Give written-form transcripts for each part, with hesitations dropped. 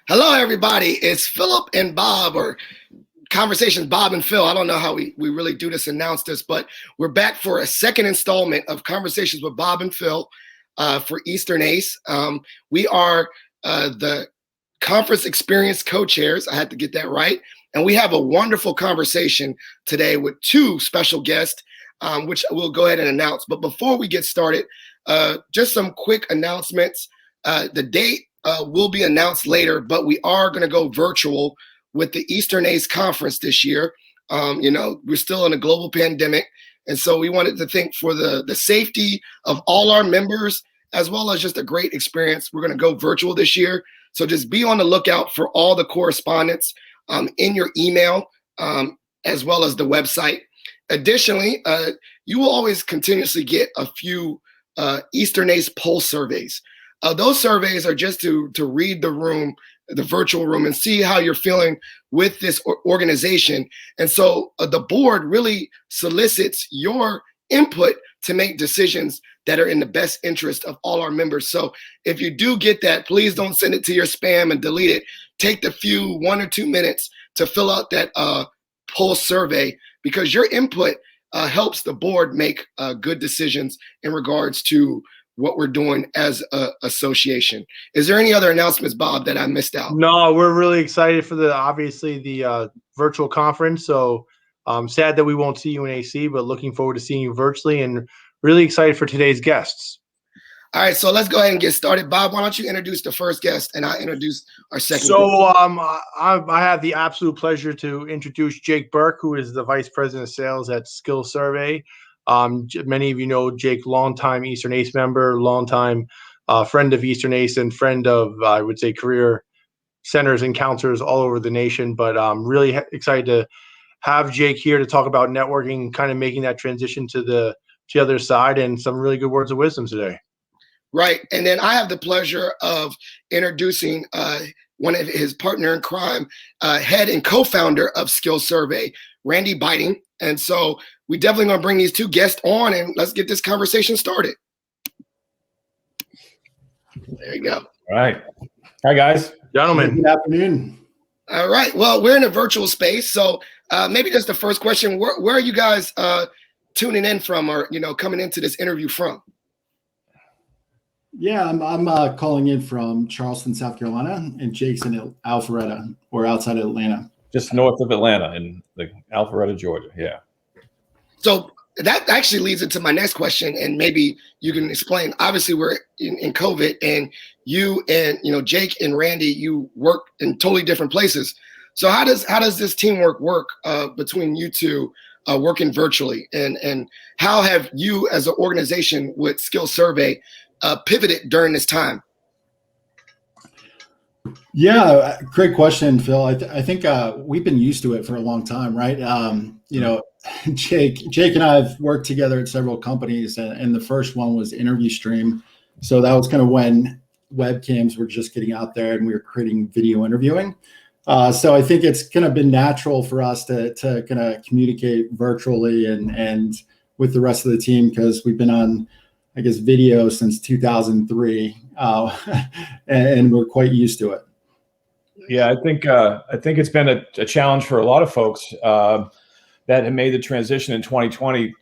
Hello, everybody. It's Philip and Bob, or Conversations Bob and Phil. I don't know how we really do this, announce this, but we're back for a second installment of Conversations with Bob and Phil for Eastern ACE. We are the conference experience co-chairs. I had to get that right. And we have a wonderful conversation today with two special guests, which we'll go ahead and announce. But before we get started, just some quick announcements. The date will be announced later, but we are going to go virtual with the Eastern ACE conference this year. We're still in a global pandemic, and so we wanted to think for the safety of all our members, as well as just a great experience. We're going to go virtual this year, so just be on the lookout for all the correspondence in your email, as well as the website. Additionally, you will always continuously get a few Eastern ACE pulse surveys. Those surveys are just to read the room, the virtual room, and see how you're feeling with this organization. And so the board really solicits your input to make decisions that are in the best interest of all our members. So if you do get that, please don't send it to your spam and delete it. Take the few 1 or 2 minutes to fill out that pulse survey, because your input helps the board make good decisions in regards to what we're doing as an association. Is there any other announcements, Bob, that I missed out? No, we're really excited for the virtual conference. So I'm sad that we won't see you in AC, but looking forward to seeing you virtually, and really excited for today's guests. All right, so let's go ahead and get started. Bob, why don't you introduce the first guest, and I'll introduce our second guest. I have the absolute pleasure to introduce Jake Burke, who is the Vice President of Sales at SkillSurvey. Many of you know Jake, longtime Eastern ACE member, longtime friend of Eastern ACE, and friend of, I would say, career centers and counselors all over the nation. But I'm really excited to have Jake here to talk about networking, kind of making that transition to the other side, and some really good words of wisdom today. Right. And then I have the pleasure of introducing one of his partner in crime, head and co-founder of SkillSurvey, Randy Biting. And so we definitely going to bring these two guests on, and let's get this conversation started. There you go. All right. Hi, guys. Gentlemen. Good afternoon. All right. Well, we're in a virtual space. So maybe just the first question, where are you guys tuning in from, or, coming into this interview from? Yeah, I'm calling in from Charleston, South Carolina, and Jake's in Alpharetta, or outside of Atlanta. Just north of Atlanta in the Alpharetta, Georgia. Yeah. So that actually leads into my next question, and maybe you can explain. Obviously, we're in COVID, and you and Jake and Randy, you work in totally different places. So how does this teamwork work between you two working virtually, and how have you as an organization with SkillSurvey pivoted during this time? Yeah, great question, Phil. I think we've been used to it for a long time, right? Jake and I have worked together at several companies, and the first one was Interview Stream. So that was kind of when webcams were just getting out there and we were creating video interviewing. So I think it's kind of been natural for us to kind of communicate virtually and with the rest of the team, because we've been on, I guess, video since 2003, and we're quite used to it. Yeah, I think it's been a challenge for a lot of folks that have made the transition in 2020.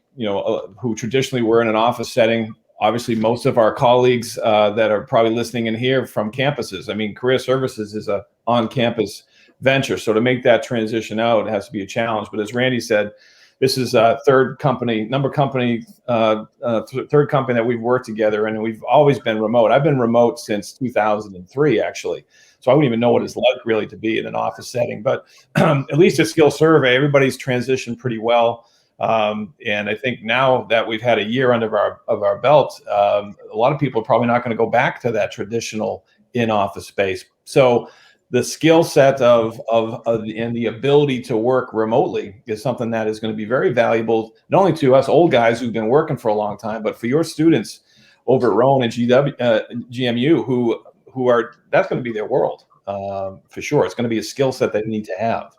Who traditionally were in an office setting. Obviously, most of our colleagues that are probably listening in here from campuses. I mean, career services is a on-campus venture, so to make that transition out, it has to be a challenge. But as Randy said, this is a third company that we've worked together, and we've always been remote. I've been remote since 2003, actually. So I wouldn't even know what it's like really to be in an office setting. But at least at SkillSurvey, everybody's transitioned pretty well. And I think now that we've had a year under our belt, a lot of people are probably not going to go back to that traditional in-office space. So the skill set and the ability to work remotely is something that is going to be very valuable, not only to us old guys who've been working for a long time, but for your students over at Rowan and GMU who are, that's going to be their world for sure. It's going to be a skill set they need to have.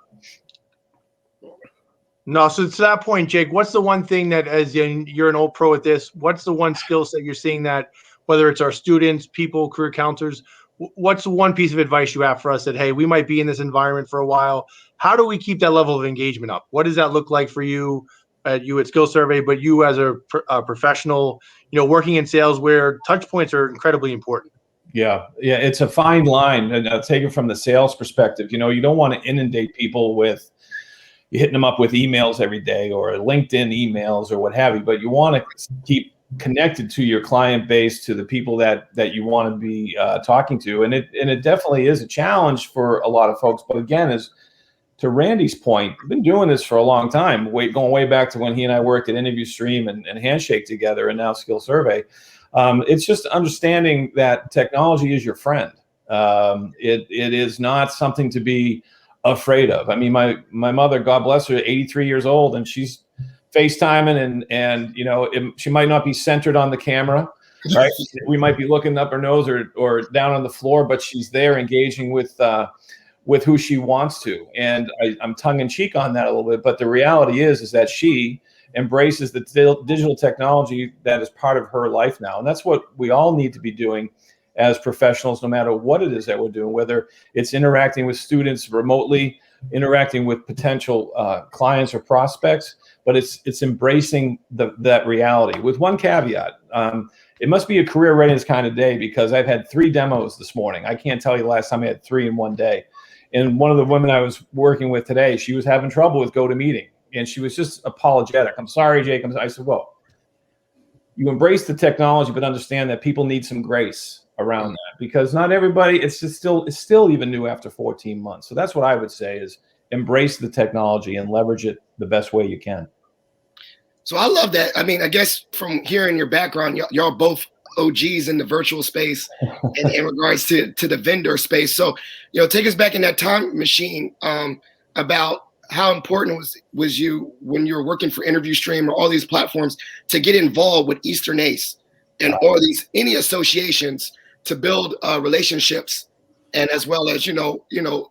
No, so to that point, Jake, what's the one thing that, as you're an old pro at this, what's the one skill set you're seeing that, whether it's our students, people, career counselors, what's one piece of advice you have for us that, hey, we might be in this environment for a while? How do we keep that level of engagement up? What does that look like for you at SkillSurvey, but you as a professional, working in sales where touch points are incredibly important? Yeah, it's a fine line, and I'll take it from the sales perspective. You don't want to inundate people with hitting them up with emails every day or LinkedIn emails or what have you, but you want to keep connected to your client base, to the people that you want to be talking to, and it definitely is a challenge for a lot of folks. But again, as to Randy's point, we've been doing this for a long time, going way back to when he and I worked at Interview Stream and Handshake together, and now SkillSurvey. It's just understanding that technology is your friend. It is not something to be afraid of. I mean, my mother, God bless her, 83 years old, and she's FaceTiming, and she might not be centered on the camera, right? We might be looking up her nose or down on the floor, but she's there engaging with who she wants to. And I'm tongue in cheek on that a little bit, but the reality is that she embraces the digital technology that is part of her life now. And that's what we all need to be doing as professionals, no matter what it is that we're doing, whether it's interacting with students remotely, interacting with potential clients or prospects, but it's embracing that reality with one caveat. It must be a career readiness kind of day, because I've had 3 demos this morning. I can't tell you the last time I had 3 in one day. And one of the women I was working with today, she was having trouble with GoToMeeting, and she was just apologetic. I'm sorry, Jake. I said, well, you embrace the technology, but understand that people need some grace around that, because not everybody, it's still even new after 14 months. So that's what I would say, is embrace the technology and leverage it the best way you can. So I love that. I mean, I guess from hearing your background, y'all both OGs in the virtual space and in regards to the vendor space. So, take us back in that time machine about how important was you when you were working for Interview Stream or all these platforms to get involved with Eastern ACE and all these any associations to build relationships, and as well as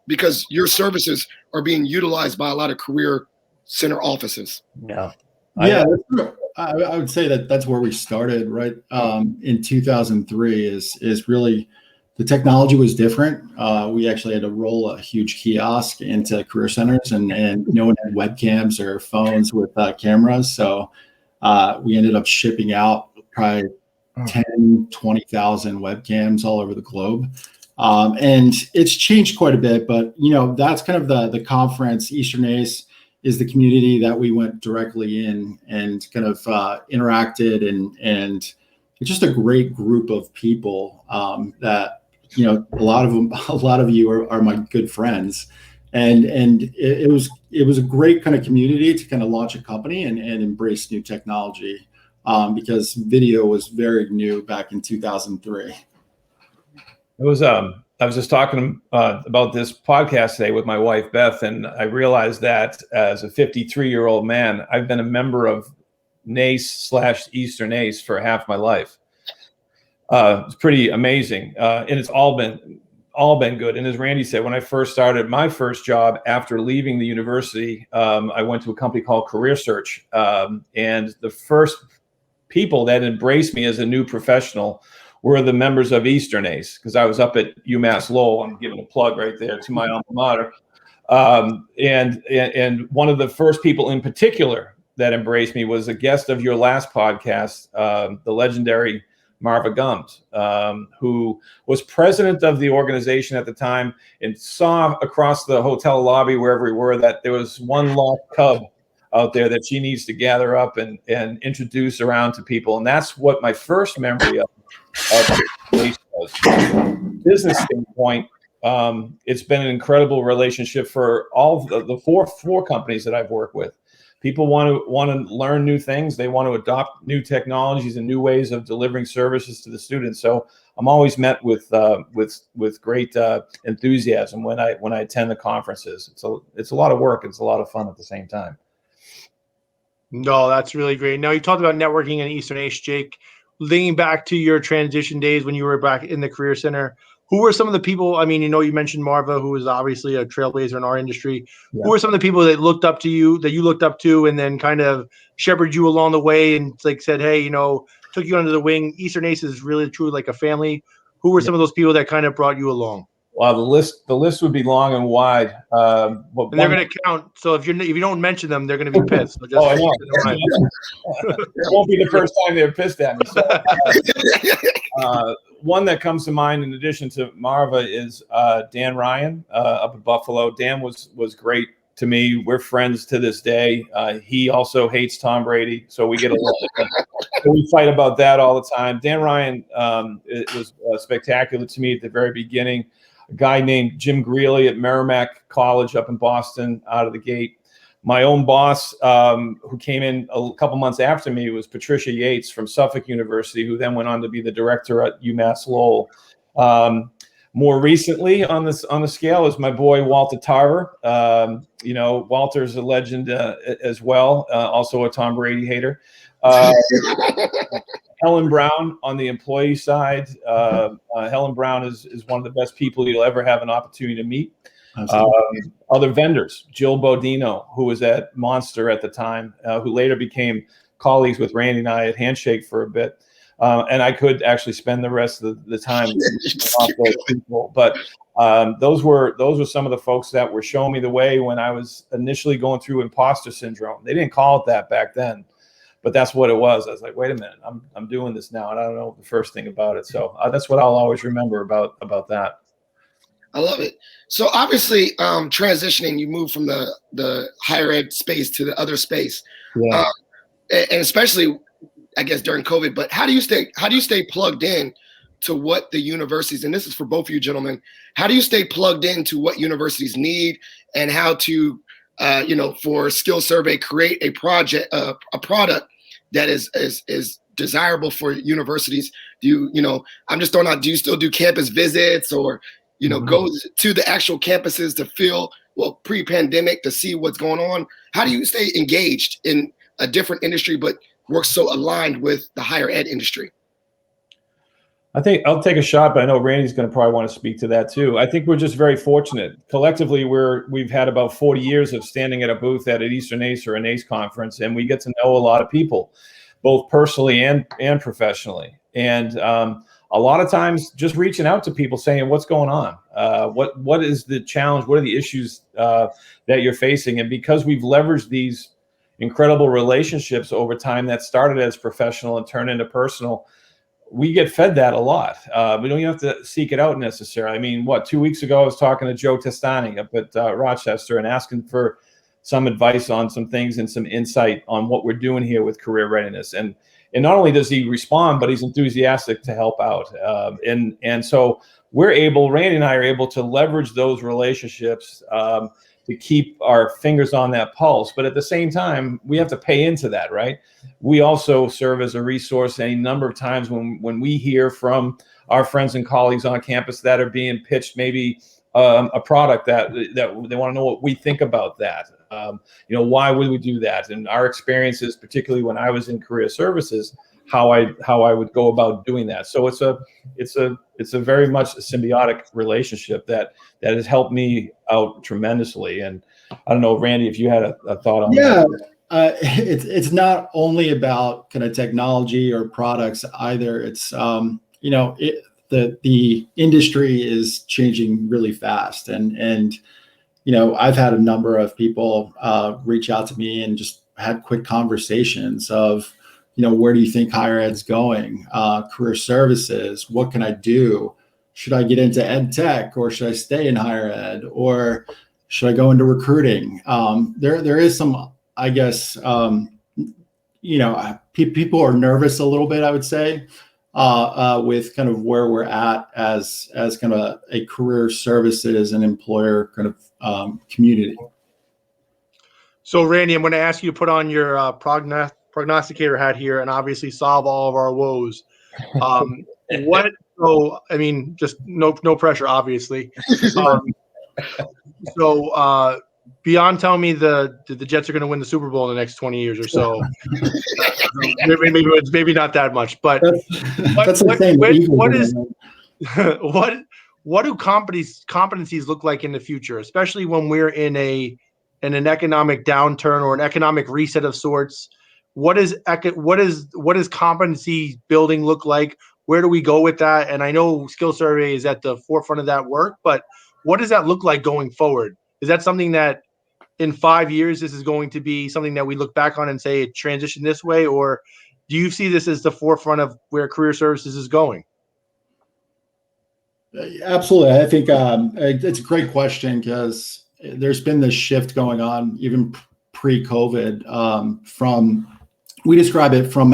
because your services are being utilized by a lot of career center offices. Yeah. I would say that's where we started, right? In 2003 is really, the technology was different. We actually had to roll a huge kiosk into career centers, and no one had webcams or phones with cameras. So we ended up shipping out probably 10, 20,000 webcams all over the globe. And it's changed quite a bit, but that's kind of the conference. Eastern ACE is the community that we went directly in and kind of interacted, and it's just a great group of people that a lot of you are my good friends, and it was a great kind of community to kind of launch a company and embrace new technology, because video was very new back in 2003. I was just talking about this podcast today with my wife, Beth, and I realized that as a 53-year-old man, I've been a member of NACE/Eastern ACE for half my life. It's pretty amazing, and it's all been good. And as Randy said, when I first started my first job after leaving the university, I went to a company called Career Search, and the first people that embraced me as a new professional were the members of Eastern ACE, because I was up at UMass Lowell. I'm giving a plug right there to my alma mater. And one of the first people in particular that embraced me was a guest of your last podcast, the legendary Marva Gums, who was president of the organization at the time, and saw across the hotel lobby, wherever we were, that there was one lost cub out there that she needs to gather up and introduce around to people. And that's what my first memory of business standpoint. It's been an incredible relationship for all the four companies that I've worked with. People want to learn new things. They want to adopt new technologies and new ways of delivering services to the students. So I'm always met with great enthusiasm when I attend the conferences. It's a lot of work. It's a lot of fun at the same time. No, that's really great. Now, you talked about networking in Eastern ACE, Jake. Leaning back to your transition days when you were back in the Career Center, who were some of the people? I mean, you mentioned Marva, who was obviously a trailblazer in our industry. Yeah. Who were some of the people that looked up to you, that you looked up to, and then kind of shepherded you along the way and said, hey, took you under the wing? Eastern ACE is really truly like a family. who were some of those people that kind of brought you along? Well, the list would be long and wide. But And they're going to count. So if you don't mention them, they're going to be pissed. So just I know. It won't be the first time they're pissed at me. So, one that comes to mind, in addition to Marva, is Dan Ryan up at Buffalo. Dan was great to me. We're friends to this day. He also hates Tom Brady, so we get along. So we fight about that all the time. Dan Ryan it was spectacular to me at the very beginning. A guy named Jim Greeley at Merrimack College up in Boston out of the gate. My own boss, who came in a couple months after me, was Patricia Yates from Suffolk University, who then went on to be the director at UMass Lowell. More recently on the scale is my boy Walter Tarver. Walter's a legend as well, also a Tom Brady hater. Helen Brown on the employee side. Helen Brown is one of the best people you'll ever have an opportunity to meet. Other vendors, Jill Bodino, who was at Monster at the time, who later became colleagues with Randy and I at Handshake for a bit. And I could actually spend the rest of the time off those people. But those were some of the folks that were showing me the way when I was initially going through imposter syndrome. They didn't call it that back then, but that's what it was. I was like, wait a minute, I'm doing this now, and I don't know the first thing about it. So that's what I'll always remember about that. I love it. So obviously, transitioning, you move from the higher ed space to the other space, Yeah. And especially, I guess, during COVID. But how do you stay plugged in to what the universities, and this is for both of you gentlemen, how do you stay plugged into what universities need, and how to for SkillSurvey create a product that is desirable for universities? Do you I'm just throwing out, do you still do campus visits, or go to the actual campuses to feel, pre-pandemic, to see what's going on? How do you stay engaged in a different industry but work so aligned with the higher ed industry? I think I'll take a shot, but I know Randy's going to probably want to speak to that too. I think we're just very fortunate. Collectively, we've had about 40 years of standing at a booth at an Eastern ACE or an ACE conference, and we get to know a lot of people, both personally and professionally. And a lot of times just reaching out to people saying, what's going on? What is the challenge? What are the issues that you're facing? And because we've leveraged these incredible relationships over time that started as professional and turned into personal, we get fed that a lot. We don't even have to seek it out necessarily. I mean, 2 weeks ago, I was talking to Joe Testani up at Rochester and asking for some advice on some things and some insight on what we're doing here with career readiness. And not only does he respond, but he's enthusiastic to help out. And so Randy and I are able to leverage those relationships to keep our fingers on that pulse. But at the same time, we have to pay into that, right? We also serve as a resource any number of times when we hear from our friends and colleagues on campus that are being pitched maybe a product that they want to know what we think about that. Why would we do that? And our experiences, particularly when I was in career services, how I would go about doing that. So it's a very much a symbiotic relationship that has helped me out tremendously. And I don't know, Randy, if you had a thought on that. It's not only about kind of technology or products either. It's the industry is changing really fast, and I've had a number of people reach out to me and just had quick conversations of, where do you think higher ed's going? Career services, what can I do? Should I get into ed tech, or should I stay in higher ed, or should I go into recruiting? There is some, I guess, people are nervous a little bit, I would say, with kind of where we're at as kind of a career services and employer kind of community. So, Randy, I'm going to ask you to put on your prognosticator hat here and obviously solve all of our woes. Just no pressure, obviously. Beyond telling me the Jets are going to win the Super Bowl in the next 20 years or so, maybe not that much, but what do competencies look like in the future, especially when we're in an economic downturn or an economic reset of sorts? What does competency building look like? Where do we go with that? And I know SkillSurvey is at the forefront of that work, but what does that look like going forward? Is that something that in 5 years, this is going to be something that we look back on and say it transitioned this way? Or do you see this as the forefront of where career services is going? Absolutely. I think it's a great question because there's been this shift going on even pre-COVID from, we describe it from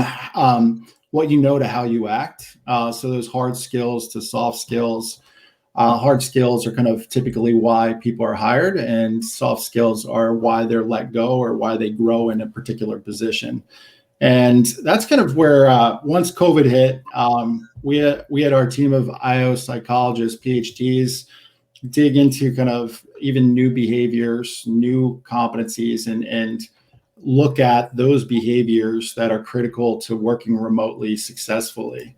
what you know to how you act. So those hard skills to soft skills. Hard skills are kind of typically why people are hired, and soft skills are why they're let go or why they grow in a particular position. And that's kind of where once COVID hit, we had our team of IO psychologists, PhDs, dig into kind of even new behaviors, new competencies, and look at those behaviors that are critical to working remotely successfully.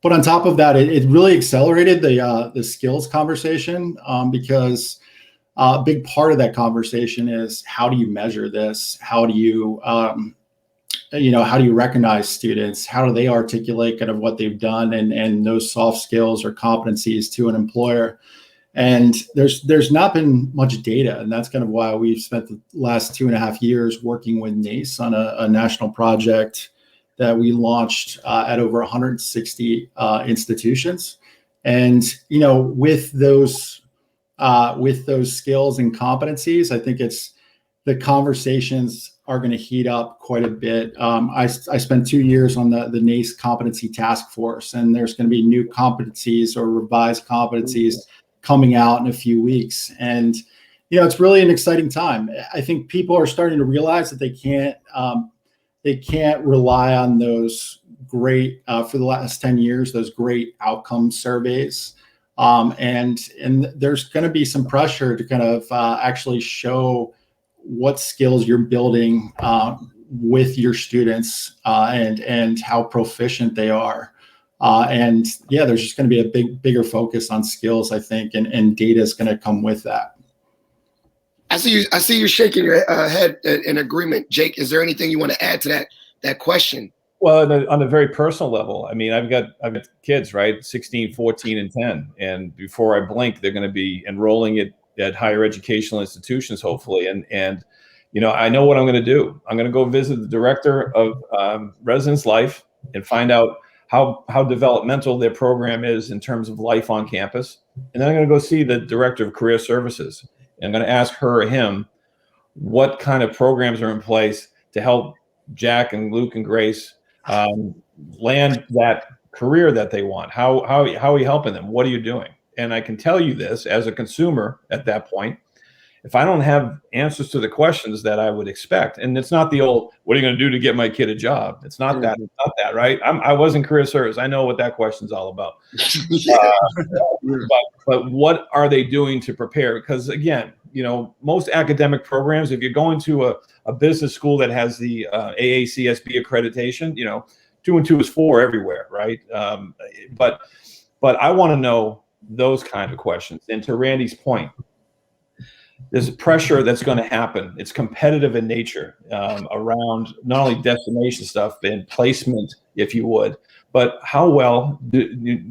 But on top of that, it really accelerated the skills conversation because a big part of that conversation is how do you measure this? How do you how do you recognize students? How do they articulate kind of what they've done and those soft skills or competencies to an employer? And there's not been much data, and that's kind of why we've spent the last 2.5 years working with NACE on a national project that we launched at over 160 institutions. And with those skills and competencies, I think it's the conversations are going to heat up quite a bit. I spent 2 years on the NACE competency task force, and there's going to be new competencies or revised competencies coming out in a few weeks. And it's really an exciting time. I think people are starting to realize that they can't rely on those great for the last 10 years, those great outcome surveys. And there's going to be some pressure to kind of actually show what skills you're building with your students and how proficient they are. There's just going to be a bigger focus on skills, I think, and data is going to come with that. I see you shaking your head in agreement. Jake, is there anything you want to add to that question? Well, on a very personal level, I mean, I've got kids, right? 16, 14, and 10. And before I blink, they're going to be enrolling at higher educational institutions, hopefully. And I know what I'm going to do. I'm going to go visit the director of residence life and find out how developmental their program is in terms of life on campus. And then I'm going to go see the director of career services. And I'm going to ask her or him what kind of programs are in place to help Jack and Luke and Grace land that career that they want. How are you helping them? What are you doing? And I can tell you this as a consumer at that point, if I don't have answers to the questions that I would expect, and it's not the old, what are you going to do to get my kid a job? It's not that, right? I was in career service. I know what that question's all about. But what are they doing to prepare? Because again, most academic programs, if you're going to a business school that has the EACE accreditation, 2 and 2 is 4 everywhere, right? But I want to know those kind of questions. And to Randy's point, there's pressure that's going to happen. It's competitive in nature around not only destination stuff and placement, if you would, but how well do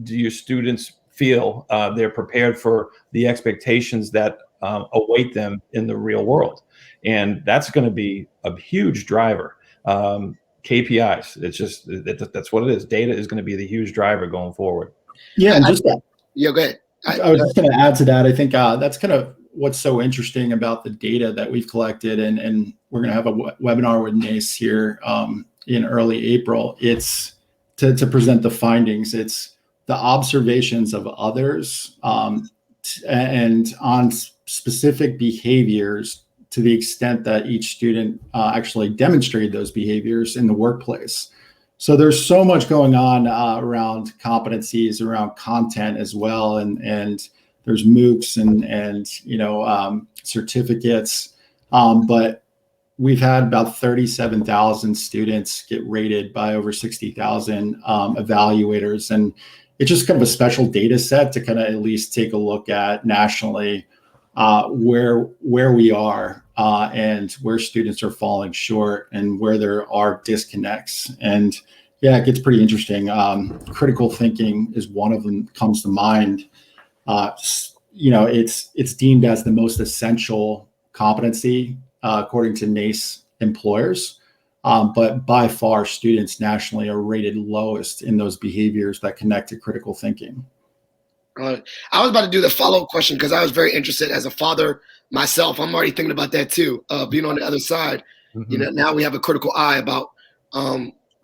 your students feel they're prepared for the expectations that await them in the real world. And that's going to be a huge driver. KPIs, it's just, that's what it is. Data is going to be the huge driver going forward. Yeah, and go ahead. I was just going to add to that. I think that's kind of what's so interesting about the data that we've collected, and we're going to have a webinar with NACE here in early April. It's to present the findings. It's the observations of others and on specific behaviors to the extent that each student actually demonstrated those behaviors in the workplace. So there's so much going on around competencies, around content as well, and there's MOOCs and certificates, but we've had about 37,000 students get rated by over 60,000 evaluators, and it's just kind of a special data set to kind of at least take a look at nationally where we are and where students are falling short and where there are disconnects. And Yeah, it gets pretty interesting. Critical thinking is one of them comes to mind. It's deemed as the most essential competency according to NACE employers. But by far, students nationally are rated lowest in those behaviors that connect to critical thinking. I was about to do the follow-up question because I was very interested as a father myself. I'm already thinking about that too, being on the other side. Mm-hmm. Now we have a critical eye about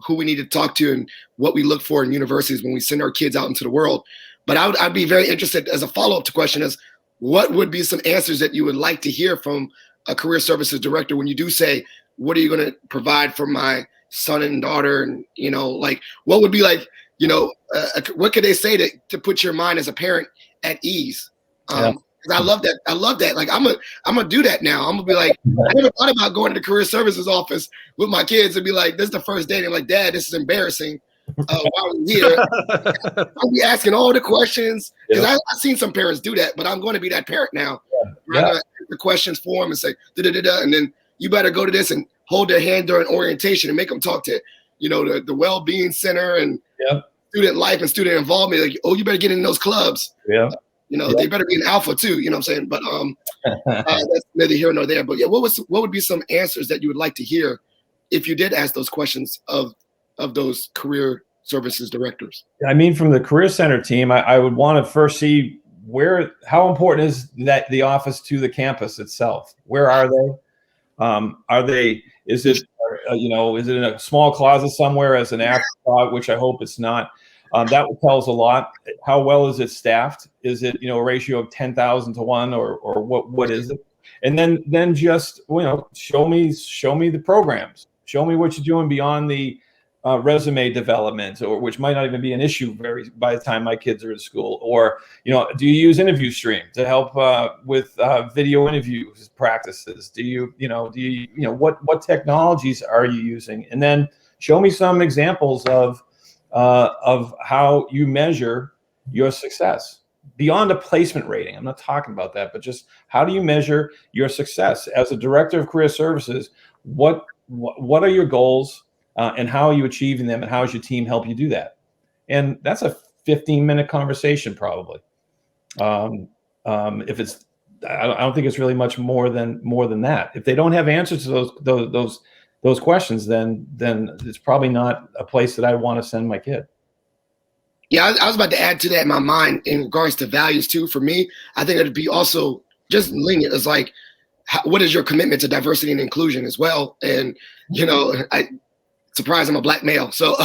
who we need to talk to and what we look for in universities when we send our kids out into the world. But I'd be very interested as a follow-up to question is, what would be some answers that you would like to hear from a career services director when you do say, what are you going to provide for my son and daughter? And, what would be like, what could they say to put your mind as a parent at ease? Yeah. I love that. I love that. Like, I'm gonna do that now. I'm gonna be like, I never thought about going to the career services office with my kids and be like, this is the first day. And I'm like, Dad, this is embarrassing. Why are we here? I'll be asking all the questions because I've seen some parents do that, but I'm going to be that parent now. Yeah. I'm gonna ask the questions for them and say, da-da-da-da, and then you better go to this and hold their hand during orientation and make them talk to, the well-being center and student life and student involvement. Like, oh, you better get in those clubs. Yeah. They better be an alpha too. You know what I'm saying? But that's neither here nor there. But yeah, what would be some answers that you would like to hear if you did ask those questions of those career services directors? I mean, from the Career Center team, I would want to first see how important is that the office to the campus itself? Where are they? Is it in a small closet somewhere as an afterthought, which I hope it's not? That would tell us a lot. How well is it staffed? Is it, a ratio of 10,000 to 1 or what is it? And then just, show me the programs. Show me what you're doing beyond the resume development, or which might not even be an issue by the time my kids are in school. Or, do you use Interview Stream to help with video interviews practices? Do you what technologies are you using? And then show me some examples of how you measure your success beyond a placement rating. I'm not talking about that, but just how do you measure your success as a director of career services? What are your goals and how are you achieving them, and how does your team help you do that? And that's a 15-minute conversation probably. If it's, I don't think it's really much more than that. If they don't have answers to those questions, then it's probably not a place that I want to send my kid. Yeah, I was about to add to that in my mind in regards to values too. For me, I think it'd be also just lenient. It's like, what is your commitment to diversity and inclusion as well? And surprise, I'm a Black male, so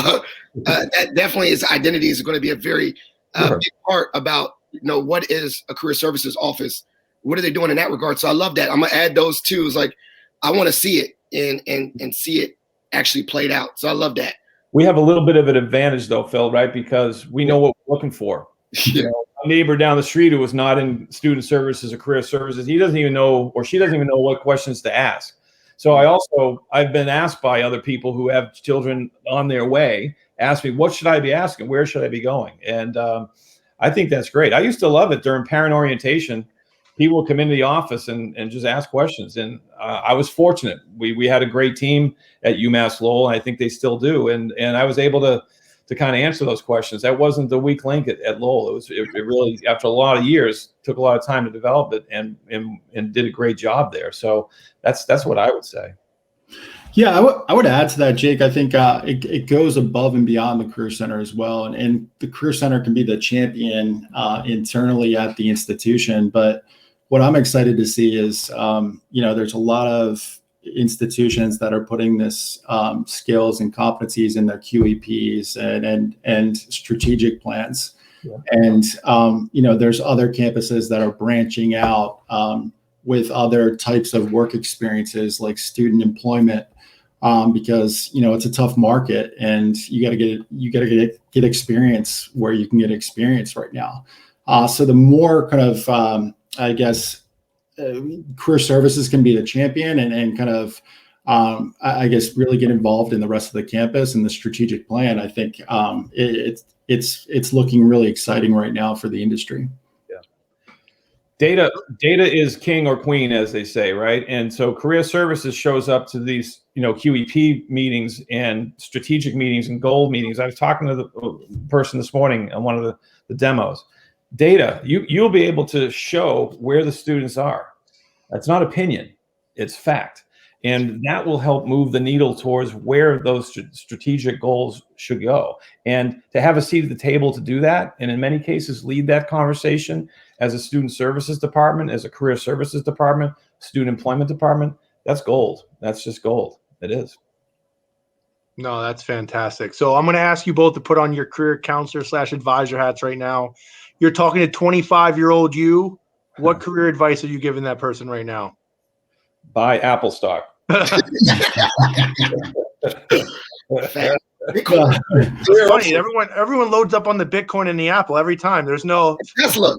that definitely is identity is going to be a very big part about what is a career services office. What are they doing in that regard? So I love that. I'm gonna add those two. It's like I want to see it and see it actually played out. So I love that. We have a little bit of an advantage though, Phil, right? Because we know what we're looking for. Yeah. A neighbor down the street who was not in student services or career services, he doesn't even know, or she doesn't even know what questions to ask. So I've been asked by other people who have children on their way, ask me, what should I be asking? Where should I be going? And I think that's great. I used to love it during parent orientation. People would come into the office and just ask questions. And I was fortunate. We had a great team at UMass Lowell, and I think they still do. And I was able to kind of answer those questions. That wasn't the weak link at Lowell. It really, after a lot of years, took a lot of time to develop it and did a great job there. So that's what I would say. Yeah, I would add to that, Jake. I think it goes above and beyond the Career Center as well. And the Career Center can be the champion internally at the institution. But what I'm excited to see is, there's a lot of institutions that are putting this skills and competencies in their QEPs and strategic plans. Yeah. And, there's other campuses that are branching out with other types of work experiences like student employment, because, it's a tough market and you got to get experience where you can get experience right now. So the more kind of, career services can be the champion and kind of, really get involved in the rest of the campus and the strategic plan. I think it's looking really exciting right now for the industry. Yeah. Data is king or queen, as they say, right? And so career services shows up to these, QEP meetings and strategic meetings and goal meetings. I was talking to the person this morning on one of the demos. Data, you'll be able to show where the students are. That's not opinion, it's fact. And that will help move the needle towards where those strategic goals should go. And to have a seat at the table to do that, and in many cases lead that conversation as a student services department, as a career services department, student employment department, that's gold. That's just gold. It is. No, that's fantastic. So I'm going to ask you both to put on your career counselor / advisor hats right now. You're talking to 25-year-old you. What career advice are you giving that person right now? Buy Apple stock. Bitcoin. It's funny. Everyone loads up on the Bitcoin and the Apple every time. There's no Tesla.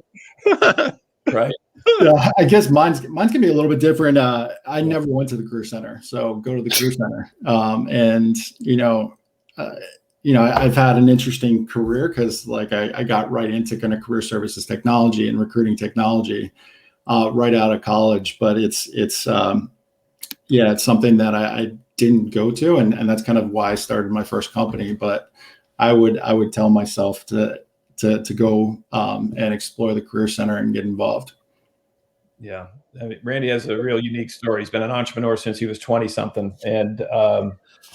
Right. Yeah, I guess mine's gonna be a little bit different. I never went to the career center, so go to the career center. And I've had an interesting career because I got right into kind of career services technology and recruiting technology right out of college. But it's something that I didn't go to, and that's kind of why I started my first company. But I would tell myself to go and explore the career center and get involved. Yeah. I mean, Randy has a real unique story. He's been an entrepreneur since he was 20 something. And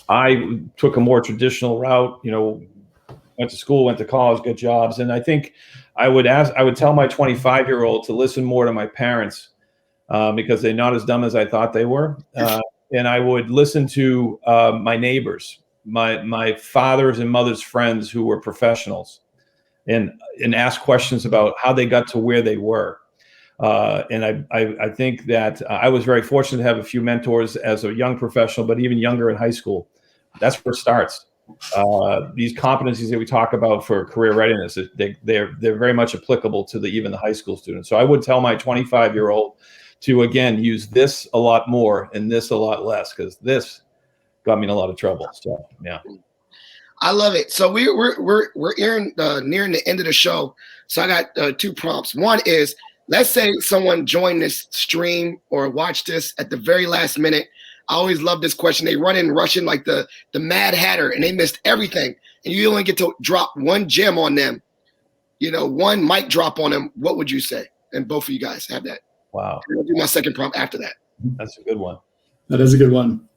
I took a more traditional route, went to school, went to college, got jobs. And I think I would tell my 25-year-old to listen more to my parents because they're not as dumb as I thought they were. And I would listen to my neighbors, my father's and mother's friends who were professionals, and ask questions about how they got to where they were. And I think that I was very fortunate to have a few mentors as a young professional, but even younger in high school. That's where it starts. These competencies that we talk about for career readiness, they're very much applicable to even the high school students. So I would tell my 25-year-old to, again, use this a lot more and this a lot less, because this got me in a lot of trouble. So, yeah. I love it. So we're nearing the end of the show. So I got two prompts. One is, let's say someone joined this stream or watched this at the very last minute. I always love this question. They run in rushing like the Mad Hatter, and they missed everything. And you only get to drop one gem on them, one mic drop on them. What would you say? And both of you guys have that. Wow. I'll do my second prompt after that. That's a good one. That is a good one.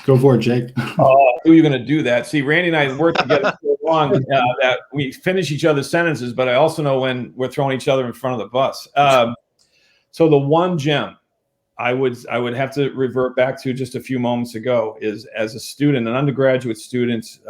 Go for it, Jake. Oh, who are you going to do that? See, Randy and I work together so long that we finish each other's sentences, but I also know when we're throwing each other in front of the bus. So the one gem I would have to revert back to just a few moments ago is, as a student, an undergraduate student,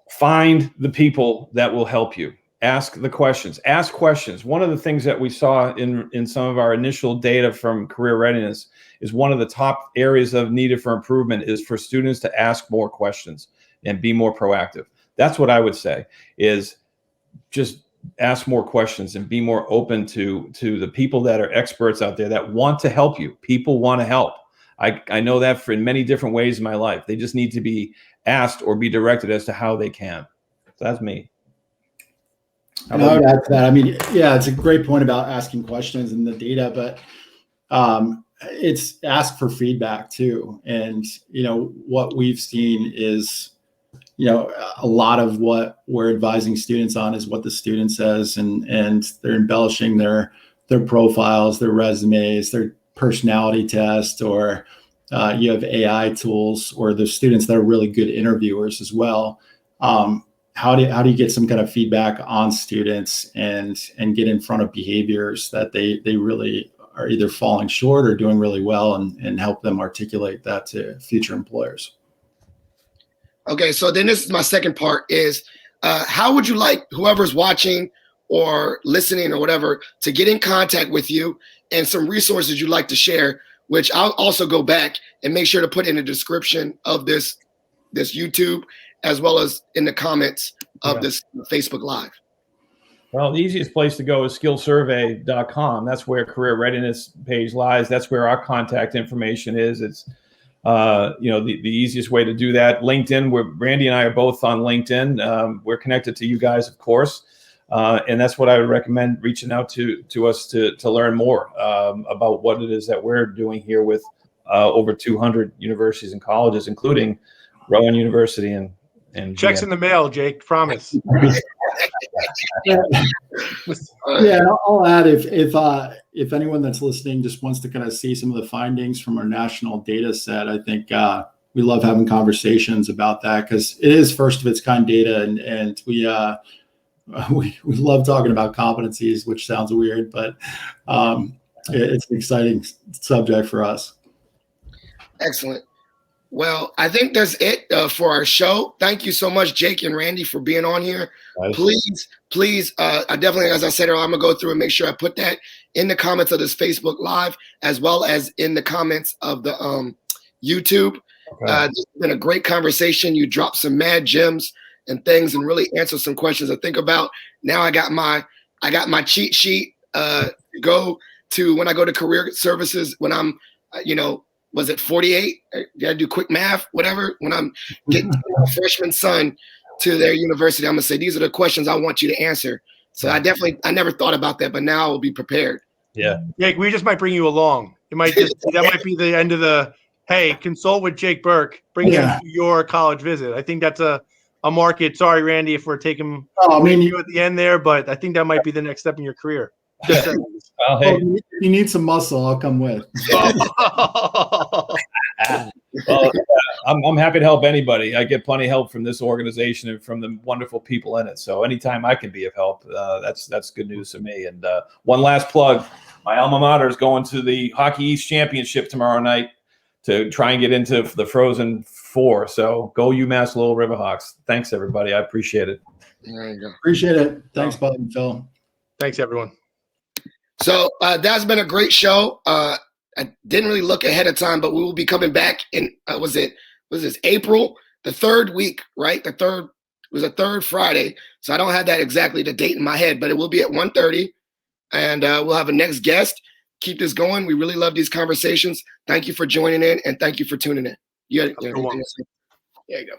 find the people that will help you. Ask the questions. Ask questions. One of the things that we saw in some of our initial data from career readiness is one of the top areas of needed for improvement is for students to ask more questions and be more proactive. That's what I would say, is just ask more questions and be more open to the people that are experts out there that want to help you. People want to help. I know that in many different ways in my life. They just need to be asked or be directed as to how they can. So that's me. And I would add to that. I mean, yeah, it's a great point about asking questions and the data, but it's ask for feedback too. And, what we've seen is, a lot of what we're advising students on is what the student says, and they're embellishing their profiles, their resumes, their personality test, or you have AI tools, or the students that are really good interviewers as well. How do you get some kind of feedback on students and get in front of behaviors that they really are either falling short or doing really well, and help them articulate that to future employers? Okay, so then this is my second part is, how would you like whoever's watching or listening or whatever to get in contact with you, and some resources you'd like to share, which I'll also go back and make sure to put in the description of this YouTube, as well as in the comments of this Facebook Live. Well, the easiest place to go is SkillSurvey.com. That's where career readiness page lies. That's where our contact information is. It's the easiest way to do that. LinkedIn, where Randy and I are both on LinkedIn. We're connected to you guys, of course. And that's what I would recommend reaching out to us to learn more about what it is that we're doing here with over 200 universities and colleges, including Rowan University and Checks GM. in the mail, Jake. Promise. Yeah, and I'll add if anyone that's listening just wants to kind of see some of the findings from our national data set, I think we love having conversations about that because it is first of its kind data, and we love talking about competencies, which sounds weird, but it's an exciting subject for us. Excellent. Well, I think that's it for our show. Thank you so much, Jake and Randy, for being on here. Nice. Please, I definitely, as I said earlier, I'm going to go through and make sure I put that in the comments of this Facebook Live, as well as in the comments of the YouTube. Okay. This has been a great conversation. You dropped some mad gems and things and really answered some questions I think about. Now I got my cheat sheet to go to when I go to career services when I'm, was it 48? Did I do quick math? Whatever. When I'm getting a freshman son to their university, I'm gonna say these are the questions I want you to answer. So I never thought about that, but now I'll be prepared. Yeah. Jake, we just might bring you along. It might that might be the end of the hey, consult with Jake Burke. Bring him to your college visit. I think that's a market. Sorry, Randy, if we're taking you at the end there, but I think that might be the next step in your career. Just Well, hey. If you need some muscle, I'll come with. Well, I'm happy to help anybody. I get plenty of help from this organization and from the wonderful people in it. So anytime I can be of help, that's good news to me. And one last plug, my alma mater is going to the Hockey East Championship tomorrow night to try and get into the Frozen Four. So go UMass Lowell Riverhawks. Thanks, everybody. I appreciate it. There you go. Appreciate it. Thanks, Bob and Phil. Thanks, everyone. So that's been a great show. I didn't really look ahead of time, but we will be coming back in, was this April? The third week, right? It was a third Friday. So I don't have that exactly the date in my head, but it will be at 1:30. And we'll have a next guest. Keep this going. We really love these conversations. Thank you for joining in and thank you for tuning in. There you go.